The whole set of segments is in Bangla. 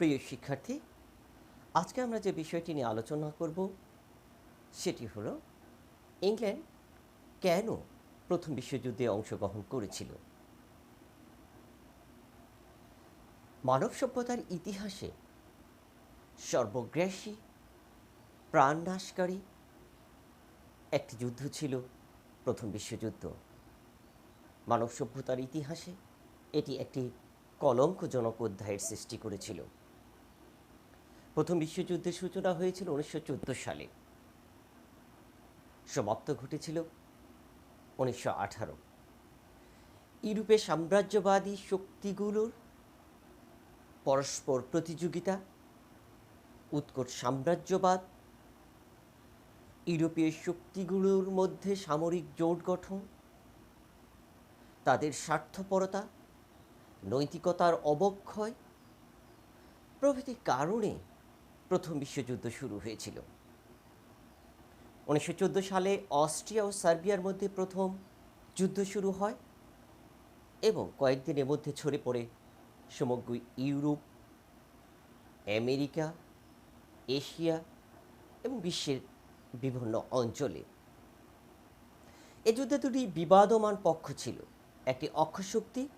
প্রিয় শিক্ষার্থী, আজকে আমরা যে বিষয়টি নিয়ে আলোচনা করব সেটি হলো ইংল্যান্ড কেন প্রথম বিশ্বযুদ্ধে অংশগ্রহণ করেছিল। মানব সভ্যতার ইতিহাসে সর্বগ্রাসী প্রাণনাশকারী একটি যুদ্ধ ছিল প্রথম বিশ্বযুদ্ধ। মানব সভ্যতার ইতিহাসে এটি একটি কলঙ্কজনক অধ্যায়ের সৃষ্টি করেছিল। প্রথম বিশ্বযুদ্ধের সূচনা হয়েছিল 1914 সালে, সমাপ্ত ঘটেছিল 1918। ইউরোপের সাম্রাজ্যবাদী শক্তিগুলোর পরস্পর প্রতিযোগিতা, উৎকট সাম্রাজ্যবাদ, ইউরোপীয় শক্তিগুলোর মধ্যে সামরিক জোট গঠন, তাদের স্বার্থপরতা, নৈতিকতার অবক্ষয় প্রভৃতি কারণে প্রথম বিশ্বযুদ্ধ শুরু হয়েছিল। 1914 সালে অস্ট্রিয়া ও সার্বিয়ার মধ্যে প্রথম যুদ্ধ শুরু হয় এবং কয়েকদিনের মধ্যে ছড়ে পড়ে সমগ্র ইউরোপ, আমেরিকা, এশিয়া এবং বিশ্বের বিভিন্ন অঞ্চলে। এ যুদ্ধে দুটি বিবাদমান পক্ষ ছিল, একটি অক্ষশক্তি,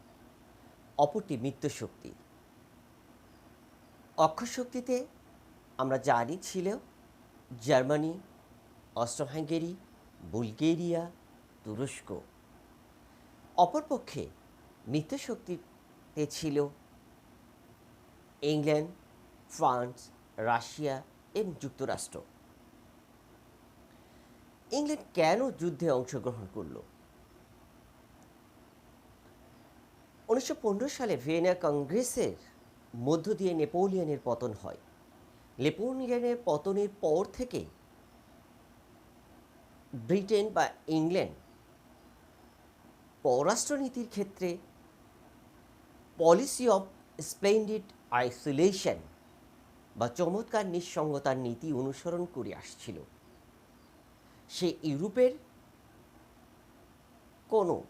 অপরটি মিত্রশক্তি। অক্ষশক্তিতে আমরা জানি ছিল জার্মানি, অস্ট্রো-হাঙ্গেরি, বুলগেরিয়া, তুরস্ক। অপরপক্ষে মিত্রশক্তিতে ছিল ইংল্যান্ড, ফ্রান্স, রাশিয়া এবং যুক্তরাষ্ট্র। ইংল্যান্ড কেন যুদ্ধে অংশগ্রহণ করল? 1915 সালে ভিয়েনা কংগ্রেসের মধ্য দিয়ে নেপোলিয়নের পতন হয়। নেপোলিয়নের পতনের পর থেকে ব্রিটেন বা ইংল্যান্ড পররাষ্ট্রনীতির ক্ষেত্রে পলিসি অফ স্প্লেন্ডিড আইসোলেশন বা চমৎকার নিঃসঙ্গতার নীতি অনুসরণ করে আসছিল। সে ইউরোপের কোনো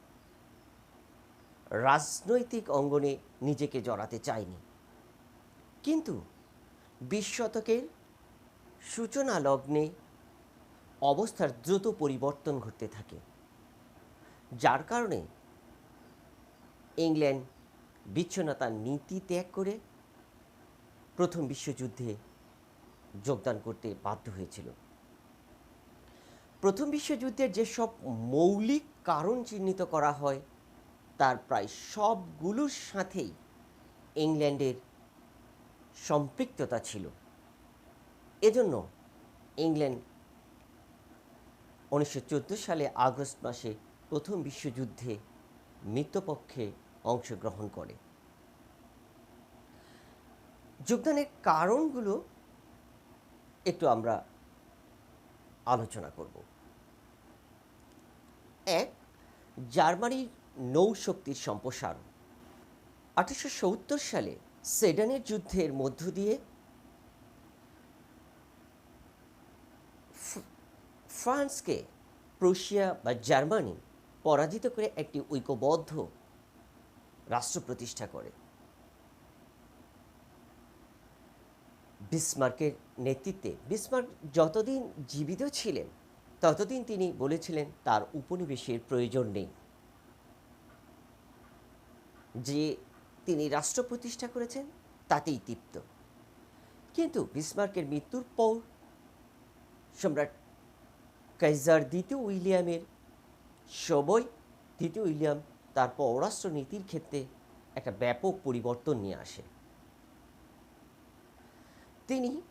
রাজনৈতিক অঙ্গনে নিজেকে জড়াতে চায়নি। কিন্তু 20 শতকের সূচনা লগ্নে অবস্থার দ্রুত পরিবর্তন ঘটতে থাকে, যার কারণে ইংল্যান্ড বিচ্ছিন্নতার নীতি ত্যাগ করে প্রথম বিশ্বযুদ্ধে যোগদান করতে বাধ্য হয়েছিল। প্রথম বিশ্বযুদ্ধের যেসব মৌলিক কারণ চিহ্নিত করা হয় তার প্রায় সবগুলোর সাথেই ইংল্যান্ডের সম্পৃক্ততা ছিল। এজন্য ইংল্যান্ড 1914 সালে আগস্ট মাসে প্রথম বিশ্বযুদ্ধে মিত্রপক্ষে অংশগ্রহণ করে। যোগদানের কারণগুলো একটু আমরা আলোচনা করব। এক, জার্মানির নৌশক্তির সম্প্রসারণ। 1870 সালে সেডানের যুদ্ধের মধ্য দিয়ে ফ্রান্সকে প্রুশিয়া বা জার্মানি পরাজিত করে একটি ঐক্যবদ্ধ রাষ্ট্র প্রতিষ্ঠা করে। বিসমার্কের নেতৃত্বে, বিসমার্ক যতদিন জীবিত ছিলেন ততদিন তিনি বলেছিলেন তার উপনিবেশের প্রয়োজন নেই, যে তিনি রাষ্ট্র প্রতিষ্ঠা করেছেন তাতেই তৃপ্ত। কিন্তু বিসমার্কের মৃত্যুর পর সম্রাট কাইজার দ্বিতীয় উইলিয়ামের সময় দ্বিতীয় উইলিয়াম তার পররাষ্ট্র নীতির ক্ষেত্রে একটা ব্যাপক পরিবর্তন নিয়ে আসে। তিনি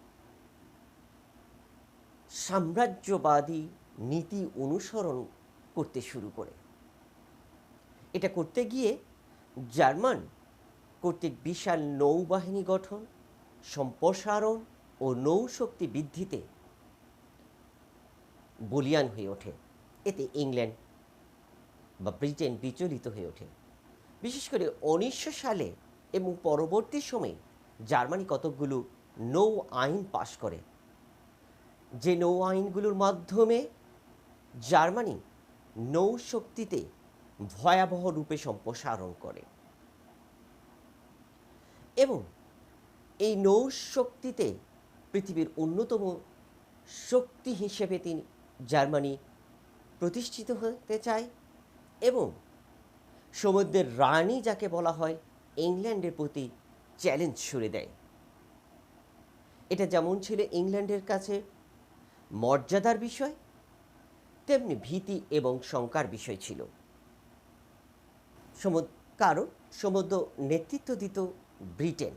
সাম্রাজ্যবাদী নীতি অনুসরণ করতে শুরু করে। এটা করতে গিয়ে জার্মান কর্তৃক বিশাল নৌবাহিনী গঠন, সম্প্রসারণ ও নৌশক্তি বৃদ্ধিতে বলীয়ান হয়ে ওঠে। এতে ইংল্যান্ড বা ব্রিটেন বিচলিত হয়ে ওঠে। বিশেষ করে 1900 সালে এবং পরবর্তী সময়ে জার্মানি কতকগুলো নৌ আইন পাশ করে, যে নৌ আইনগুলোর মাধ্যমে জার্মানি নৌশক্তিতে ভয়াবহ রূপে সম্প্রসারণ করে এবং এই নৌশক্তিতে পৃথিবীর অন্যতম শক্তি হিসেবে জার্মানি প্রতিষ্ঠিত হতে চায় এবং সমুদ্রের রানী যাকে বলা হয় ইংল্যান্ডের প্রতি চ্যালেঞ্জ ছুড়ে দেয়। এটা যেমন ছিল ইংল্যান্ডের কাছে মর্যাদার বিষয়, তেমনি ভীতি এবং শঙ্কার বিষয় ছিল। কারণ সমুদ্র নেতৃত্ব দিত ব্রিটেন।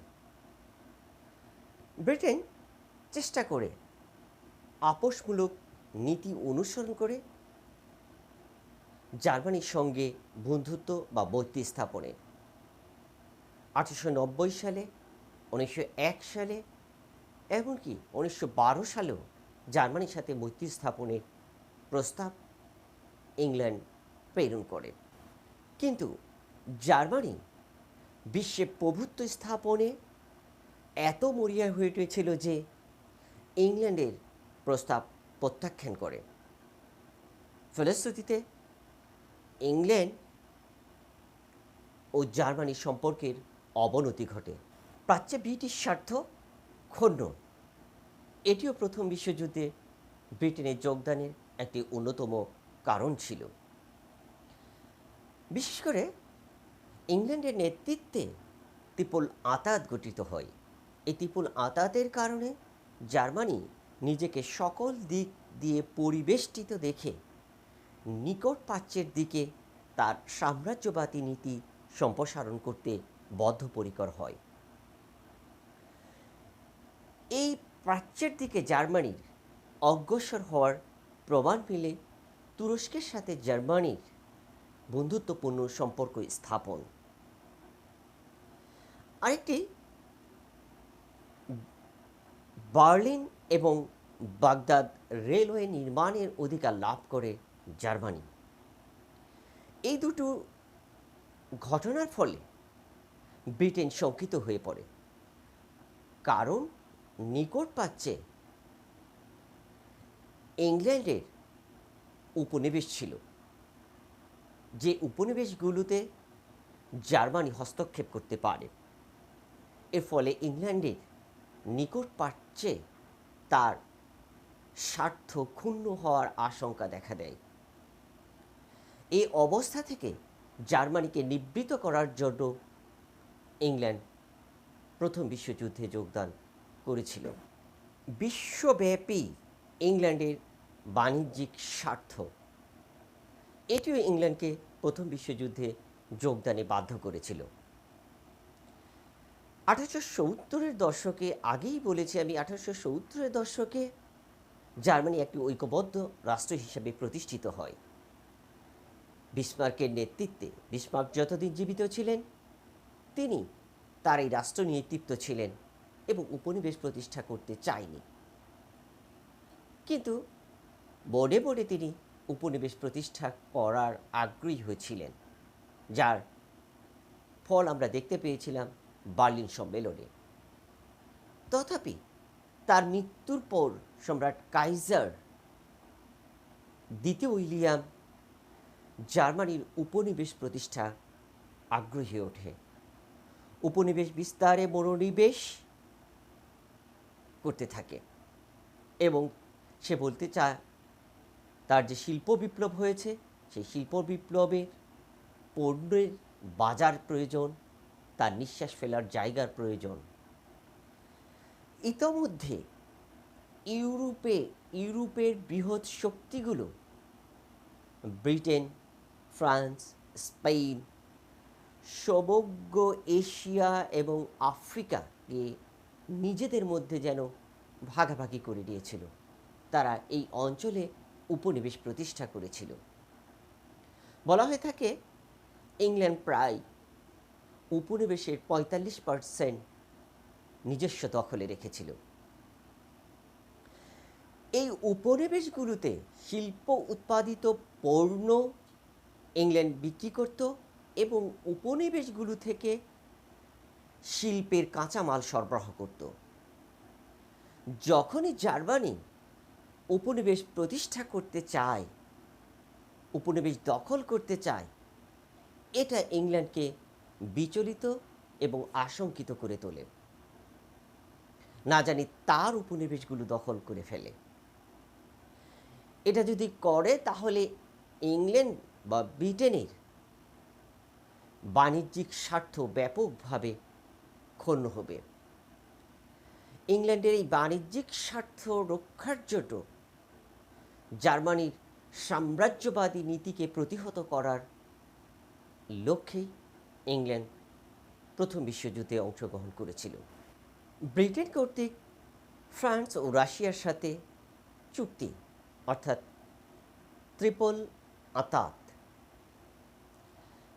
ব্রিটেন চেষ্টা করে আপোষমূলক নীতি অনুসরণ করে জার্মানির সঙ্গে বন্ধুত্ব বা বৈত্রী স্থাপনে 1890 সালে, 1901 সালে, এমনকি 1912 সালেও জার্মানির সাথে মৈত্রী স্থাপনের প্রস্তাব ইংল্যান্ড প্রেরণ করে। কিন্তু জার্মানি বিশ্বে প্রভুত্ব স্থাপনে এত মরিয়া হয়ে উঠেছিল যে ইংল্যান্ডের প্রস্তাব প্রত্যাখ্যান করে। ফলশ্রুতিতে ইংল্যান্ড ও জার্মানির সম্পর্কের অবনতি ঘটে। প্রাচ্যে ব্রিটিশ স্বার্থ ক্ষুণ্ণ, এটিও প্রথম বিশ্বযুদ্ধে ব্রিটেনের যোগদানের একটি অন্যতম কারণ ছিল। বিশেষ করে ইংল্যান্ডের নেতৃত্বে ত্রিপল আঁতাত গঠিত হয়। এই ত্রিপল আঁতাতের কারণে জার্মানি নিজেকে সকল দিক দিয়ে পরিবেষ্টিত দেখে নিকট প্রাচ্যের দিকে তার সাম্রাজ্যবাদী নীতি সম্প্রসারণ করতে বদ্ধপরিকর হয়। এই প্রাচ্যের দিকে জার্মানির অগ্রসর হওয়ার প্রমাণ মিলে তুরস্কের সাথে জার্মানির বন্ধুত্বপূর্ণ সম্পর্ক স্থাপন। আরেকটি, বার্লিন এবং বাগদাদ রেলওয়ে নির্মাণের অধিকার লাভ করে জার্মানি। এই দুটো ঘটনার ফলে ব্রিটেন শঙ্কিত হয়ে পড়ে, কারণ নিকট প্রাচ্যে ইংল্যান্ডের উপনিবেশ ছিল, যে উপনিবেশগুলোতে জার্মানি হস্তক্ষেপ করতে পারে। এর ফলে ইংল্যান্ডের নিকট প্রাচ্যে তার স্বার্থ ক্ষুণ্ণ হওয়ার আশঙ্কা দেখা দেয়। এই অবস্থা থেকে জার্মানিকে নিবৃত করার জন্য ইংল্যান্ড প্রথম বিশ্বযুদ্ধে যোগদান করেছিল। বিশ্বব্যাপী ইংল্যান্ডের বাণিজ্যিক স্বার্থ, এটিও ইংল্যান্ডকে প্রথম বিশ্বযুদ্ধে যোগদানে বাধ্য করেছিল। 1870-এর দশকে, আগেই বলেছি আমি, 1870-এর দশকে জার্মানি একটি ঐক্যবদ্ধ রাষ্ট্র হিসেবে প্রতিষ্ঠিত হয়। বিসমার্কের নেতৃত্বে, বিসমার্ক যতদিন জীবিত ছিলেন তিনি তার এই রাষ্ট্র নেতৃত্ব ছিলেন এবং উপনিবেশ প্রতিষ্ঠা করতে চায়নি, কিন্তু বনে বনে তিনি উপনিবেশ প্রতিষ্ঠা করার আগ্রহী হয়েছিলেন, যার ফল আমরা দেখতে পেয়েছিলাম বার্লিন সম্মেলনে। তথাপি তার মৃত্যুর পর সম্রাট কাইজার দ্বিতীয় উইলিয়াম জার্মানির উপনিবেশ প্রতিষ্ঠা আগ্রহী ওঠে। উপনিবেশ বিস্তারে মনোনিবেশ করতে থাকে এবং সে বলতে চায় তার যে শিল্প বিপ্লব হয়েছে, সেই শিল্প বিপ্লবের পণ্যের বাজার প্রয়োজন, তার নিঃশ্বাস ফেলার জায়গার প্রয়োজন। ইতোমধ্যে ইউরোপের বৃহৎ শক্তিগুলো ব্রিটেন, ফ্রান্স, স্পেন সমগ্র এশিয়া এবং আফ্রিকাকে নিজেদের মধ্যে যেন ভাগাভাগি করে নিয়েছিল। তারা এই অঞ্চলে উপনিবেশ প্রতিষ্ঠা করেছিল। বলা হয়ে থাকে ইংল্যান্ড প্রায় উপনিবেশের 45% নিজস্ব দখলে রেখেছিল। এই উপনিবেশগুলোতে শিল্প উৎপাদিত পণ্য ইংল্যান্ড বিক্রি করত এবং উপনিবেশগুলো থেকে শিল্পের কাঁচামাল সরবরাহ করত। যখনই জার্মানি উপনিবেশ প্রতিষ্ঠা করতে চায়, উপনিবেশ দখল করতে চায়, এটা ইংল্যান্ডকে বিচলিত এবং আশঙ্কিত করে তোলে। না জানি তার উপনিবেশগুলো দখল করে ফেলে। এটা যদি করে তাহলে ইংল্যান্ড বা ব্রিটেনের বাণিজ্যিক স্বার্থ ব্যাপকভাবে ক্ষুণ্ণ হবে। ইংল্যান্ডের এই বাণিজ্যিক স্বার্থ রক্ষার জন্য জার্মানির সাম্রাজ্যবাদী নীতিকে প্রতিহত করার লক্ষ্যেই ইংল্যান্ড প্রথম বিশ্বযুদ্ধে অংশগ্রহণ করেছিল। ব্রিটেন কর্তৃক ফ্রান্স ও রাশিয়ার সাথে চুক্তি অর্থাৎ ট্রিপল আঁতাত,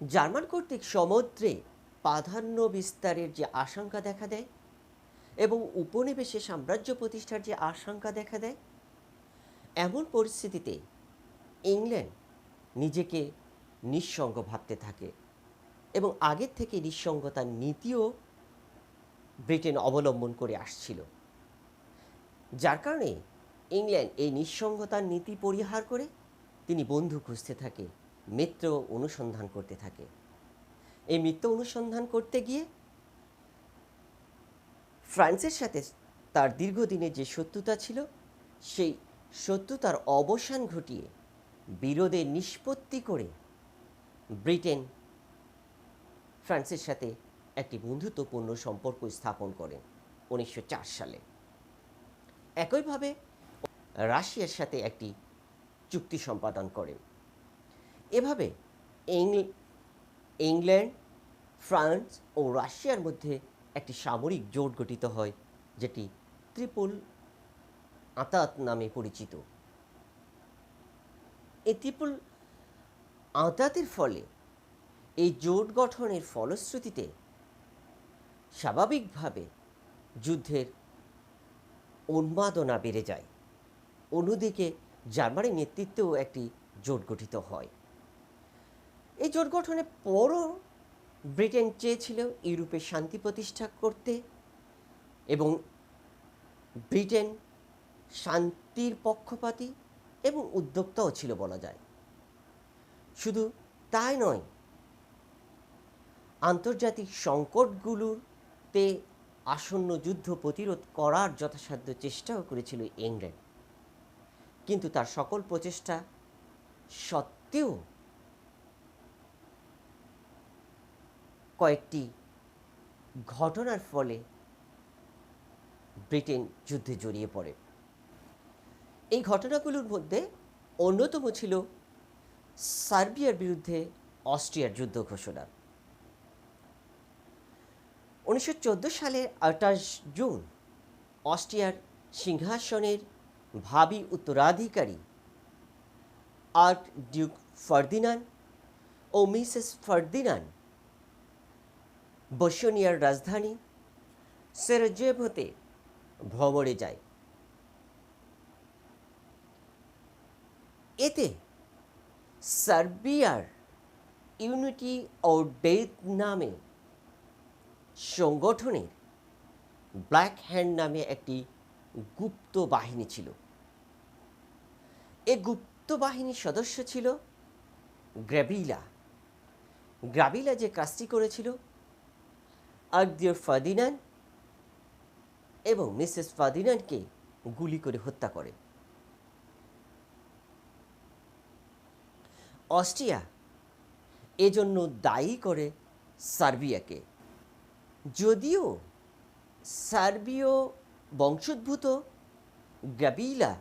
জার্মান কর্তৃক সমুদ্রে প্রাধান্য বিস্তারের যে আশঙ্কা দেখা দেয় এবং উপনিবেশে সাম্রাজ্য প্রতিষ্ঠার যে আশঙ্কা দেখা দেয়, এমন পরিস্থিতিতে ইংল্যান্ড নিজেকে নিঃসঙ্গ ভাবতে থাকে এবং আগের থেকে নিঃসঙ্গতার নীতিও ব্রিটেন অবলম্বন করে আসছিল। যার কারণে ইংল্যান্ড এই নিঃসঙ্গতার নীতি পরিহার করে তিনি বন্ধু খুঁজতে থাকে, মিত্র অনুসন্ধান করতে থাকে। এই মিত্র অনুসন্ধান করতে গিয়ে ফ্রান্সের সাথে তার দীর্ঘদিনের যে শত্রুতা ছিল, সেই শত্রুতার অবসান ঘটিয়ে বিরোধের নিষ্পত্তি করে ব্রিটেন ফ্রান্সের সাথে একটি বন্ধুত্বপূর্ণ সম্পর্ক স্থাপন করেন 1904 সালে। একইভাবে রাশিয়ার সাথে একটি চুক্তি সম্পাদন করেন। এভাবে ইংল্যান্ড, ফ্রান্স ও রাশিয়ার মধ্যে একটি সামরিক জোট গঠিত হয়, যেটি ট্রিপল আঁতাত নামে পরিচিত। এই ট্রিপল আঁতাতের ফলে এই জোট গঠনের ফলশ্রুতিতে স্বাভাবিকভাবে যুদ্ধের উন্মাদনা বেড়ে যায়। অন্যদিকে জার্মানির নেতৃত্বেও একটি জোট গঠিত হয়। এই জোট গঠনের পরও ব্রিটেন চেয়েছিল ইউরোপে শান্তি প্রতিষ্ঠা করতে এবং ব্রিটেন শান্তির পক্ষপাতী এবং উদ্যোক্তাও ছিল বলা যায়। শুধু তাই নয়, আন্তর্জাতিক সংকটগুলোতে আসন্ন যুদ্ধ প্রতিরোধ করার যথাসাধ্য চেষ্টাও করেছিল ইংল্যান্ড। কিন্তু তার সকল প্রচেষ্টা সত্ত্বেও কয়েকটি ঘটনার ফলে ব্রিটেন যুদ্ধে জড়িয়ে পড়ে। এই ঘটনাগুলোর মধ্যে অন্যতম ছিল সার্বিয়ার বিরুদ্ধে অস্ট্রিয়ার যুদ্ধ ঘোষণা। 1914 সালের 28 জুন অস্ট্রিয়ার সিংহাসনের ভাবী উত্তরাধিকারী আর্ক ডিউক ফার্দিনান্ড ও মিসেস ফার্দিনান্ড বসনিয়ার রাজধানী সেরাজেভোতে ভ্রমণে যায়। এতে সার্বিয়ার ইউনিটি ও ডেথ নামে সংগঠনের ব্ল্যাক হ্যান্ড নামে একটি গুপ্ত বাহিনী ছিল। এই গুপ্ত বাহিনীর সদস্য ছিল গ্রাভিলা। গ্রাভিলা যে কাজটি করেছিল, আর্কডিউক ফার্দিনান্ড এবং মিসেস ফার্দিনান্ডকে গুলি করে হত্যা করে। অস্ট্রিয়া এজন্য দায়ী করে সার্বিয়াকে। যদিও সার্বীয় বংশোদ্ভূত গ্রাভিলা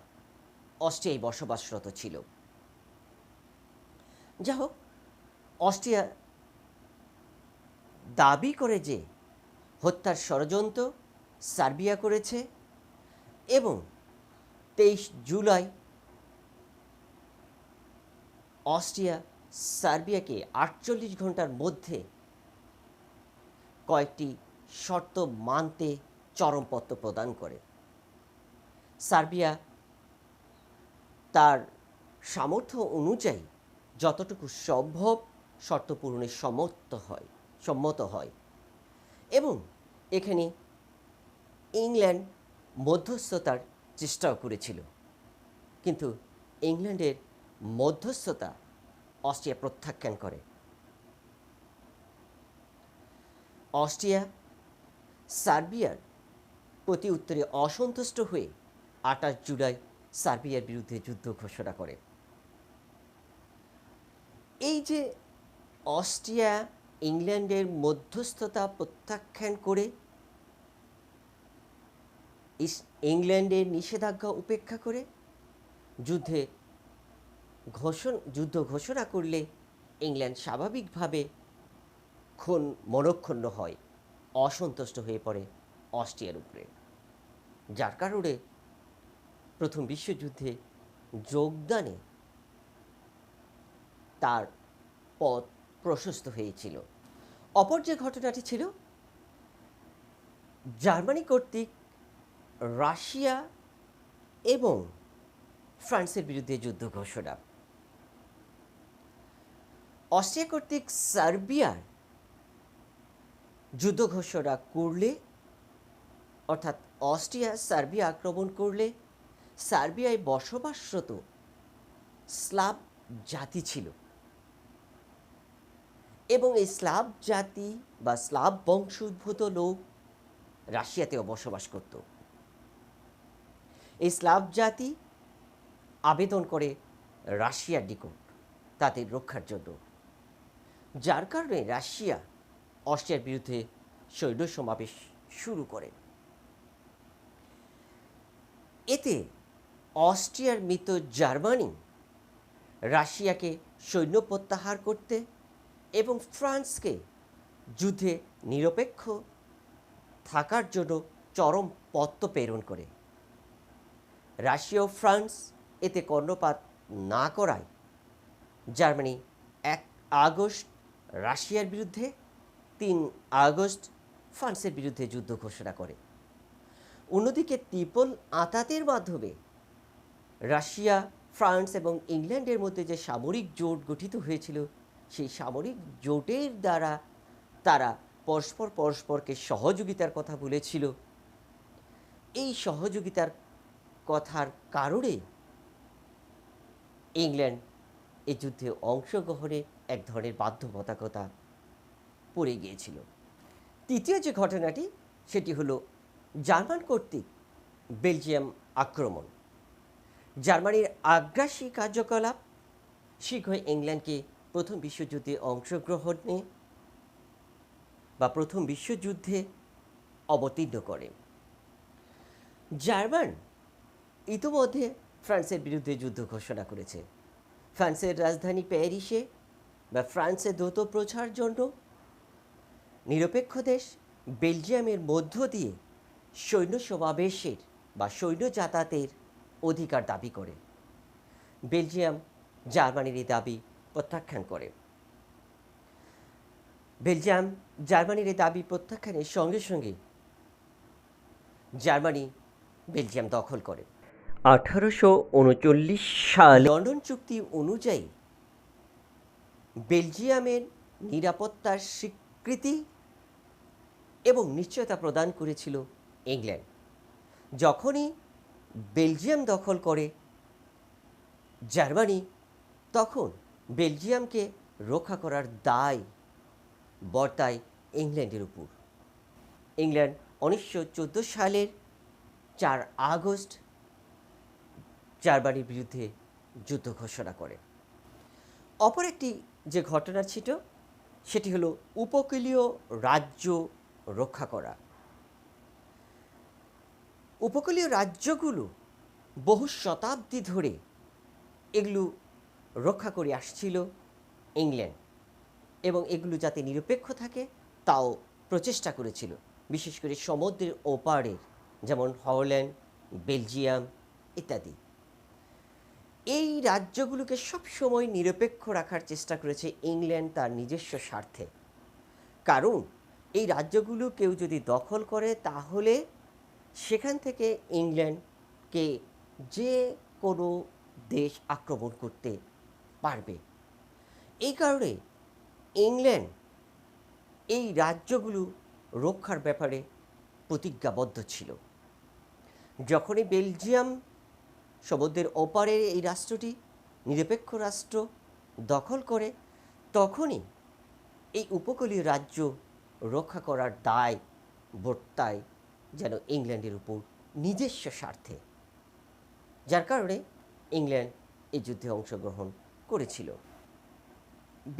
অস্ট্রিয়ায় বসবাসরত ছিল। যা হোক, অস্ট্রিয়া দাবি করে যে হত্যার ষড়যন্ত্র সার্বিয়া করেছে এবং 23 জুলাই অস্ট্রিয়া সার্বিয়াকে 48 ঘন্টার মধ্যে কয়েকটি শর্ত মানতে চরমপত্র প্রদান করে। সার্বিয়া তার সামর্থ্য অনুযায়ী যতটুকু সম্ভব শর্ত পূরণে সম্মত হয় এবং এখানে ইংল্যান্ড মধ্যস্থতার চেষ্টাও করেছিল, কিন্তু ইংল্যান্ডের মধ্যস্থতা অস্ট্রিয়া প্রত্যাখ্যান করে। অস্ট্রিয়া সার্বিয়ার প্রতি উত্তরে অসন্তুষ্ট হয়ে 28 জুলাই সার্বিয়ার বিরুদ্ধে যুদ্ধ ঘোষণা করে। এই যে অস্ট্রিয়া ইংল্যান্ডের মধ্যস্থতা প্রত্যাখ্যান করে ইংল্যান্ডের নিষেধাজ্ঞা উপেক্ষা করে যুদ্ধ ঘোষণা করলে ইংল্যান্ড স্বাভাবিকভাবে মনক্ষুণ্ণ হয়, অসন্তুষ্ট হয়ে পড়ে অস্ট্রিয়ার উপরে, যার কারণে প্রথম বিশ্বযুদ্ধে যোগদানে তার পথ প্রশস্ত হয়েছিল। অপর যে ঘটনাটি ছিল, জার্মানি কর্তৃক রাশিয়া এবং ফ্রান্সের বিরুদ্ধে যুদ্ধ ঘোষণা। অস্ট্রিয়া কর্তৃক সার্বিয়ার যুদ্ধ ঘোষণা করলে, অর্থাৎ অস্ট্রিয়া সার্বিয়া আক্রমণ করলে, সার্বিয়ায় বসবাসরত স্লাভ জাতি ছিল এবং এই স্লাভ জাতি বা স্লাভ বংশোদ্ভূত লোক রাশিয়াতেও বসবাস করত। এই স্লাভ জাতি আবেদন করে রাশিয়ার নিকট তাদের রক্ষার জন্য, যার কারণে রাশিয়া অস্ট্রিয়ার বিরুদ্ধে সৈন্য সমাবেশ শুরু করে। এতে অস্ট্রিয়ার মিত্র জার্মানি রাশিয়াকে সৈন্য প্রত্যাহার করতে এবং ফ্রান্সকে যুদ্ধে নিরপেক্ষ থাকার জন্য চরম পত্র প্রেরণ করে। রাশিয়া ও ফ্রান্স এতে কর্ণপাত না করায় জার্মানি 1 আগস্ট রাশিয়ার বিরুদ্ধে, 3 আগস্ট ফ্রান্সের বিরুদ্ধে যুদ্ধ ঘোষণা করে। অন্যদিকে ত্রিপল আঁতাতের মাধ্যমে রাশিয়া, ফ্রান্স এবং ইংল্যান্ডের মধ্যে যে সামরিক জোট গঠিত হয়েছিল, সেই সামরিক জোটের দ্বারা তারা পরস্পরকে সহযোগিতার কথা বলেছিল। এই সহযোগিতার কথার কারণে ইংল্যান্ড এই যুদ্ধে অংশগ্রহণে এক ধরনের বাধ্যবাধকতা পড়ে গিয়েছিল। তৃতীয় যে ঘটনাটি, সেটি হলো জার্মান কর্তৃক বেলজিয়াম আক্রমণ। জার্মানির আগ্রাসী কার্যকলাপ শীঘ্রই ইংল্যান্ডকে প্রথম বিশ্বযুদ্ধে অংশগ্রহণে বা প্রথম বিশ্বযুদ্ধে অবতীর্ণ করে। জার্মান ইতিমধ্যে ফ্রান্সের বিরুদ্ধে যুদ্ধ ঘোষণা করেছে। ফ্রান্সের রাজধানী প্যারিসে বা ফ্রান্সে দ্রুত প্রচার জন্য নিরপেক্ষ দেশ বেলজিয়ামের মধ্য দিয়ে সৈন্য সমাবেশের বা সৈন্য যাতায়াতের অধিকার দাবি করে। বেলজিয়াম জার্মানির এই দাবি প্রত্যাখ্যান করে। বেলজিয়াম জার্মানির এই দাবি প্রত্যাখ্যানের সঙ্গে সঙ্গে জার্মানি বেলজিয়াম দখল করে। 1839 সালে লন্ডন চুক্তি অনুযায়ী বেলজিয়ামের নিরাপত্তার স্বীকৃতি এবং নিশ্চয়তা প্রদান করেছিল ইংল্যান্ড। যখনই বেলজিয়াম দখল করে জার্মানি, তখন বেলজিয়ামকে রক্ষা করার দায় বর্তায় ইংল্যান্ডের উপর। ইংল্যান্ড 1914 সালের 4 আগস্ট জার্মানির বিরুদ্ধে যুদ্ধ ঘোষণা করে। অপর একটি যে ঘটনা ছিল, সেটি হলো উপকূলীয় রাজ্য রক্ষা করা। উপকূলীয় রাজ্যগুলো বহু শতাব্দী ধরে এগুলো রক্ষা করে আসছিল ইংল্যান্ড, এবং এগুলো যাতে নিরপেক্ষ থাকে তাও প্রচেষ্টা করেছিল, বিশেষ করে সমুদ্রের ওপারের, যেমন হল্যান্ড, বেলজিয়াম ইত্যাদি। এই রাজ্যগুলোকে সবসময় নিরপেক্ষ রাখার চেষ্টা করেছে ইংল্যান্ড তার নিজস্ব স্বার্থে। কারণ এই রাজ্যগুলো কেউ যদি দখল করে, তাহলে সেখান থেকে ইংল্যান্ডকে যে কোনো দেশ আক্রমণ করতে পারবে। এই কারণে ইংল্যান্ড এই রাজ্যগুলো রক্ষার ব্যাপারে প্রতিজ্ঞাবদ্ধ ছিল। যখনই বেলজিয়াম সমুদ্রের ওপারের এই রাষ্ট্রটি নিরপেক্ষ রাষ্ট্র দখল করে, তখনই এই উপকূলীয় রাজ্য রক্ষা করার দায় বর্তায় যেন ইংল্যান্ডের উপর নিজস্ব স্বার্থে, যার কারণে ইংল্যান্ড এই যুদ্ধে অংশগ্রহণ করেছিল।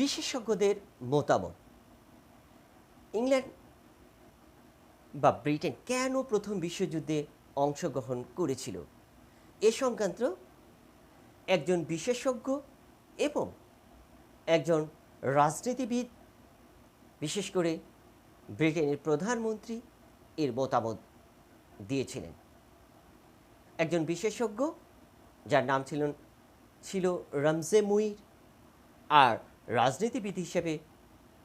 বিশেষজ্ঞদের মতামত, ইংল্যান্ড বা ব্রিটেন কেন প্রথম বিশ্বযুদ্ধে অংশগ্রহণ করেছিল এ সংক্রান্ত একজন বিশেষজ্ঞ এবং একজন রাজনীতিবিদ, বিশেষ করে ব্রিটেনের প্রধানমন্ত্রী এর মতামত দিয়েছিলেন। একজন বিশেষজ্ঞ যার নাম ছিল রামজে মুইর, আর রাজনীতিবিদ হিসেবে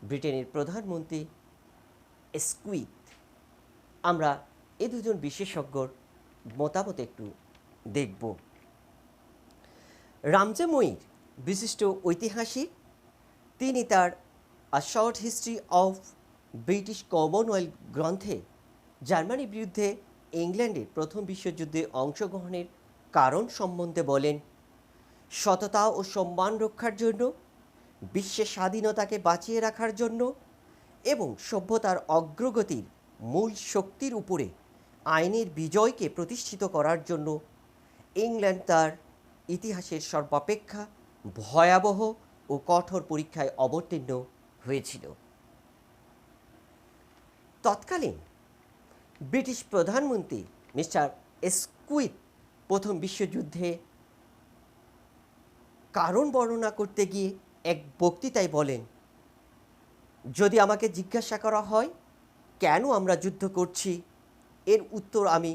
ব্রিটেনের প্রধানমন্ত্রী স্কুইথ। আমরা এই দুজন বিশেষজ্ঞর মতামত একটু দেখব। রামজে মুইর বিশিষ্ট ঐতিহাসিক, তিনি তার আ short history of British Commonwealth গ্রন্থে জার্মানির বিরুদ্ধে ইংল্যান্ডের প্রথম বিশ্বযুদ্ধে অংশগ্রহণের কারণ সম্বন্ধে বলেন, সততা ও সম্মান রক্ষার জন্য, বিশ্বের স্বাধীনতাকে বাঁচিয়ে রাখার জন্য এবং সভ্যতার অগ্রগতির মূল শক্তির উপরে আইনের বিজয়কে প্রতিষ্ঠিত করার জন্য ইংল্যান্ড তার ইতিহাসের সর্বাপেক্ষা ভয়াবহ ও কঠোর পরীক্ষায় অবতীর্ণ হয়েছিল। তৎকালীন ব্রিটিশ প্রধানমন্ত্রী মিস্টার স্কুইথ প্রথম বিশ্বযুদ্ধে কারণ বর্ণনা করতে গিয়ে এক বক্তৃতায় বলেন, যদি আমাকে জিজ্ঞাসা করা হয় কেন আমরা যুদ্ধ করছি, এর উত্তর আমি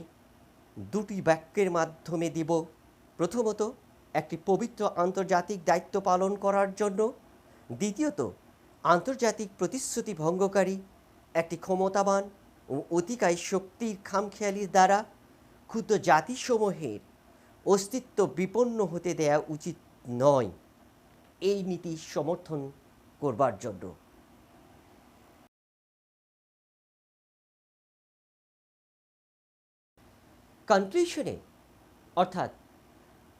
দুটি বাক্যের মাধ্যমে দিব। প্রথমত, একটি পবিত্র আন্তর্জাতিক দায়িত্ব পালন করার জন্য। দ্বিতীয়ত, আন্তর্জাতিক প্রতিশ্রুতি ভঙ্গকারী একটি ক্ষমতাবান ও অতিকায় শক্তির খামখেয়ালির দ্বারা ক্ষুদ্র জাতিসমূহের অস্তিত্ব বিপন্ন হতে দেয়া উচিত নয়, এই নীতি সমর্থন করবার জন্য। কনক্লুশনে, অর্থাৎ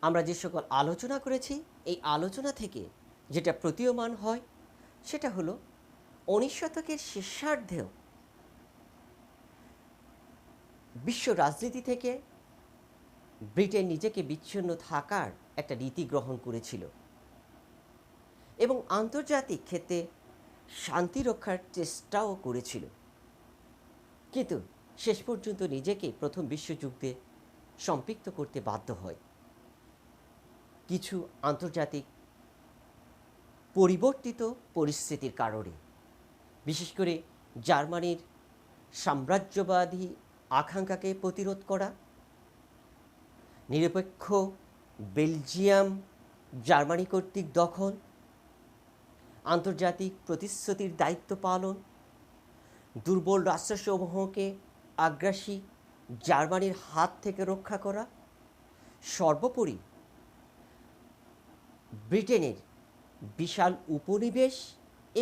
আমরা যে সকল আলোচনা করেছি, এই আলোচনা থেকে যেটা প্রতীয়মান হয় সেটা হলো 19 শতকের শেষার্ধেও বিশ্ব রাজনীতি থেকে ব্রিটেন নিজেকে বিচ্ছিন্ন থাকার একটা নীতি গ্রহণ করেছিল এবং আন্তর্জাতিক ক্ষেত্রে শান্তি রক্ষার চেষ্টাও করেছিল, কিন্তু শেষ পর্যন্ত নিজেকে প্রথম বিশ্বযুদ্ধে সম্পৃক্ত করতে বাধ্য হয় কিছু আন্তর্জাতিক পরিবর্তিত পরিস্থিতির কারণে। বিশেষ করে জার্মানির সাম্রাজ্যবাদী আকাঙ্ক্ষাকে প্রতিরোধ করা, নিরপেক্ষ বেলজিয়াম জার্মানি কর্তৃক দখল, আন্তর্জাতিক প্রতিশ্রুতির দায়িত্ব পালন, দুর্বল রাষ্ট্রসমূহকে আগ্রাসী জার্মানির হাত থেকে রক্ষা করা, সর্বোপরি ব্রিটেনের বিশাল উপনিবেশ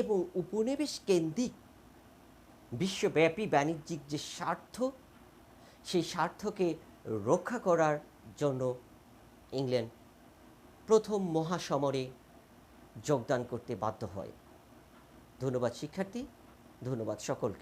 এবং উপনিবেশ কেন্দ্রিক বিশ্বব্যাপী বাণিজ্যিক যে স্বার্থ, সেই স্বার্থকে রক্ষা করার জন্য ইংল্যান্ড প্রথম মহাসমরে যোগদান করতে বাধ্য হয়। ধন্যবাদ শিক্ষার্থী, ধন্যবাদ সকলকে।